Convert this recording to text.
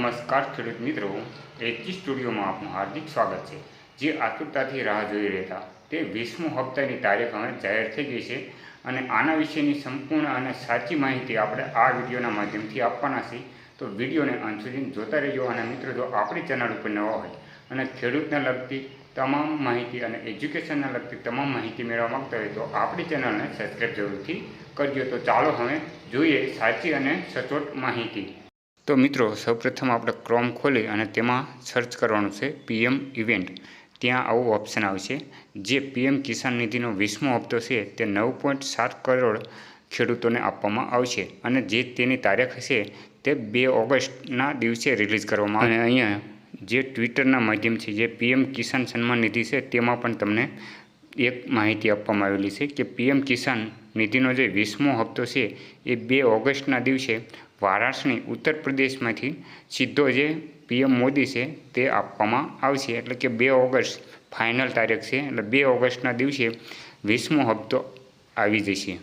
નમસ્કાર ખેડૂત મિત્રો, એચજી સ્ટુડિયોમાં આપનું હાર્દિક સ્વાગત છે। જે આતુરતાથી રાહ જોઈ રહેતા તે 20મો હપ્તાની તારીખ હવે જાહેર થઈ ગઈ છે અને આના વિશેની સંપૂર્ણ અને સાચી માહિતી આપણે આ વિડીયોના માધ્યમથી આપવાના છે। તો વિડીયોને અંત સુધી જોતા રહેજો। અને મિત્રો, જો આપણી ચેનલ ઉપર નવા હોય અને ખેડૂતને લગતી તમામ માહિતી અને એજ્યુકેશનને લગતી તમામ માહિતી મેળવવા માગતા હોય તો આપણી ચેનલને સબસ્ક્રાઈબ જરૂરથી કરજો। તો ચાલો હવે જોઈએ સાચી અને સચોટ માહિતી। તો મિત્રો, સૌપ્રથમ આપણે ક્રોમ ખોલી અને તેમાં સર્ચ કરવાનું છે પીએમ ઇવેન્ટ। ત્યાં આવું ઓપ્શન આવશે, જે પીએમ કિસાન નિધિનો 20મો હપ્તો છે તે 9.7 કરોડ ખેડૂતોને આપવામાં આવશે અને જે તેની તારીખ હશે તે 2 ઓગસ્ટના દિવસે રિલીઝ કરવામાં આવશે। અને અહીંયા જે ટ્વિટરના માધ્યમથી જે પીએમ કિસાન સન્માન નિધિ છે તેમાં પણ તમને એક માહિતી આપવામાં આવેલી છે કે પીએમ કિસાન નિધિનો જે 20મો હપ્તો છે એ 2 ઓગસ્ટના દિવસે વારાણસી ઉત્તર પ્રદેશમાંથી સીધો જે પીએમ મોદી છે તે આપવામાં આવશે। એટલે કે 2 ઓગસ્ટ ફાઇનલ તારીખ છે, એટલે 2 ઓગસ્ટના દિવસે 20મો હપ્તો આવી જશે।